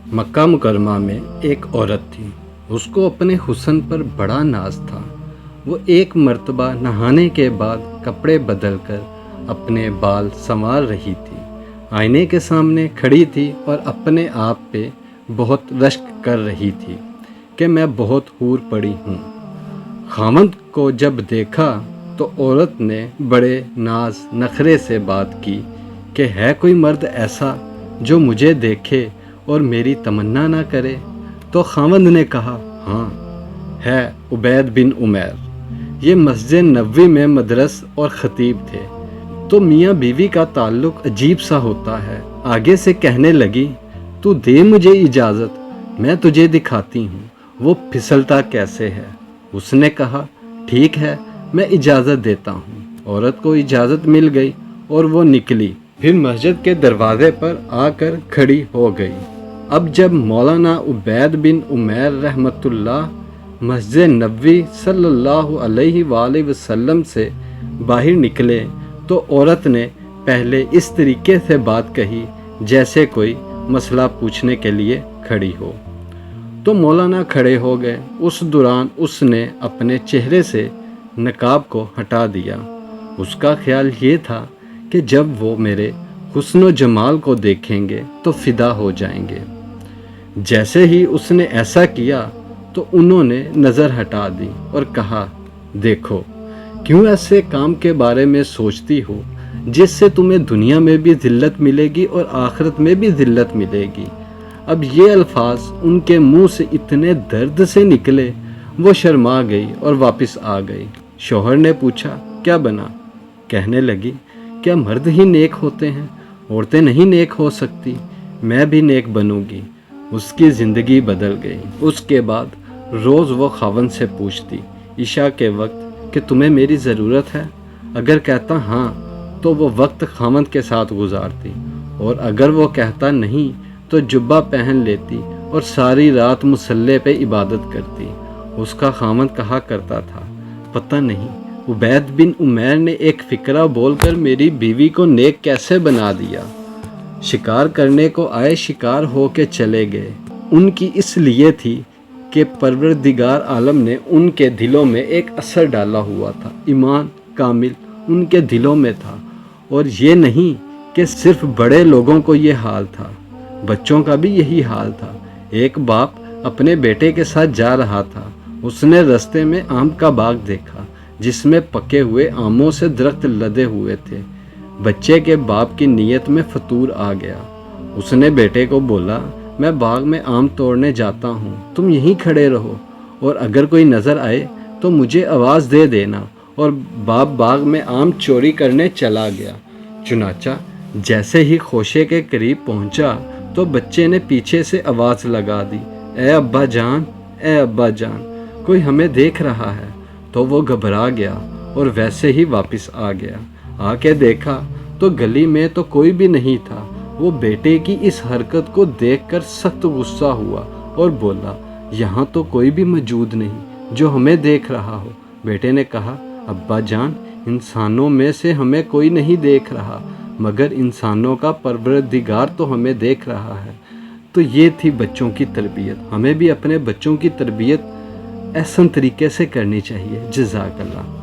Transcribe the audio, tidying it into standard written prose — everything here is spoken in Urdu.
مکہ مکرمہ میں ایک عورت تھی، اس کو اپنے حسن پر بڑا ناز تھا۔ وہ ایک مرتبہ نہانے کے بعد کپڑے بدل کر اپنے بال سنوار رہی تھی، آئینے کے سامنے کھڑی تھی اور اپنے آپ پہ بہت رشک کر رہی تھی کہ میں بہت حور پڑی ہوں۔ خاوند کو جب دیکھا تو عورت نے بڑے ناز نخرے سے بات کی کہ ہے کوئی مرد ایسا جو مجھے دیکھے اور میری تمنا نہ کرے؟ تو خاوند نے کہا ہاں ہے، عبید بن عمیر۔ یہ مسجد نبوی میں مدرس اور خطیب تھے۔ تو میاں بیوی کا تعلق عجیب سا ہوتا ہے۔ آگے سے کہنے لگی تو دے مجھے اجازت، میں تجھے دکھاتی ہوں وہ پھسلتا کیسے ہے۔ اس نے کہا ٹھیک ہے، میں اجازت دیتا ہوں۔ عورت کو اجازت مل گئی اور وہ نکلی، پھر مسجد کے دروازے پر آ کر کھڑی ہو گئی۔ اب جب مولانا عبید بن عمیر رحمۃ اللہ مسجد نبوی صلی اللہ علیہ وآلہ وسلم سے باہر نکلے تو عورت نے پہلے اس طریقے سے بات کہی جیسے کوئی مسئلہ پوچھنے کے لیے کھڑی ہو۔ تو مولانا کھڑے ہو گئے۔ اس دوران اس نے اپنے چہرے سے نقاب کو ہٹا دیا۔ اس کا خیال یہ تھا کہ جب وہ میرے حسن و جمال کو دیکھیں گے تو فدا ہو جائیں گے۔ جیسے ہی اس نے ایسا کیا تو انہوں نے نظر ہٹا دی اور کہا دیکھو کیوں ایسے کام کے بارے میں سوچتی ہو جس سے تمہیں دنیا میں بھی ذلت ملے گی اور آخرت میں بھی ذلت ملے گی۔ اب یہ الفاظ ان کے منہ سے اتنے درد سے نکلے، وہ شرما گئی اور واپس آ گئی۔ شوہر نے پوچھا کیا بنا؟ کہنے لگی کیا مرد ہی نیک ہوتے ہیں؟ عورتیں نہیں نیک ہو سکتی؟ میں بھی نیک بنوں گی۔ اس کی زندگی بدل گئی۔ اس کے بعد روز وہ خاوند سے پوچھتی عشاء کے وقت کہ تمہیں میری ضرورت ہے؟ اگر کہتا ہاں تو وہ وقت خاوند کے ساتھ گزارتی، اور اگر وہ کہتا نہیں تو جبہ پہن لیتی اور ساری رات مصلے پہ عبادت کرتی۔ اس کا خاوند کہا کرتا تھا پتہ نہیں عبید بن عمیر نے ایک فقرہ بول کر میری بیوی کو نیک کیسے بنا دیا۔ شکار کرنے کو آئے، شکار ہو کے چلے گئے۔ ان کی اس لیے تھی کہ پروردگار عالم نے ان کے دلوں میں ایک اثر ڈالا ہوا تھا، ایمان کامل ان کے دلوں میں تھا۔ اور یہ نہیں کہ صرف بڑے لوگوں کو یہ حال تھا، بچوں کا بھی یہی حال تھا۔ ایک باپ اپنے بیٹے کے ساتھ جا رہا تھا، اس نے رستے میں آم کا باغ دیکھا جس میں پکے ہوئے آموں سے درخت لدے ہوئے تھے۔ بچے کے باپ کی نیت میں فطور آ گیا۔ اس نے بیٹے کو بولا میں باغ میں آم توڑنے جاتا ہوں، تم یہیں کھڑے رہو، اور اگر کوئی نظر آئے تو مجھے آواز دے دینا۔ اور باپ باغ میں آم چوری کرنے چلا گیا۔ چنانچہ جیسے ہی خوشے کے قریب پہنچا تو بچے نے پیچھے سے آواز لگا دی اے ابا جان، اے ابا جان، کوئی ہمیں دیکھ رہا ہے۔ تو وہ گھبرا گیا اور ویسے ہی واپس آ گیا۔ آ کے دیکھا تو گلی میں تو کوئی بھی نہیں تھا۔ وہ بیٹے کی اس حرکت کو دیکھ کر سخت غصہ ہوا اور بولا یہاں تو کوئی بھی موجود نہیں جو ہمیں دیکھ رہا ہو۔ بیٹے نے کہا ابا جان، انسانوں میں سے ہمیں کوئی نہیں دیکھ رہا، مگر انسانوں کا پروردگار تو ہمیں دیکھ رہا ہے۔ تو یہ تھی بچوں کی تربیت۔ ہمیں بھی اپنے بچوں کی تربیت احسن طریقے سے کرنی چاہیے۔ جزاک اللہ۔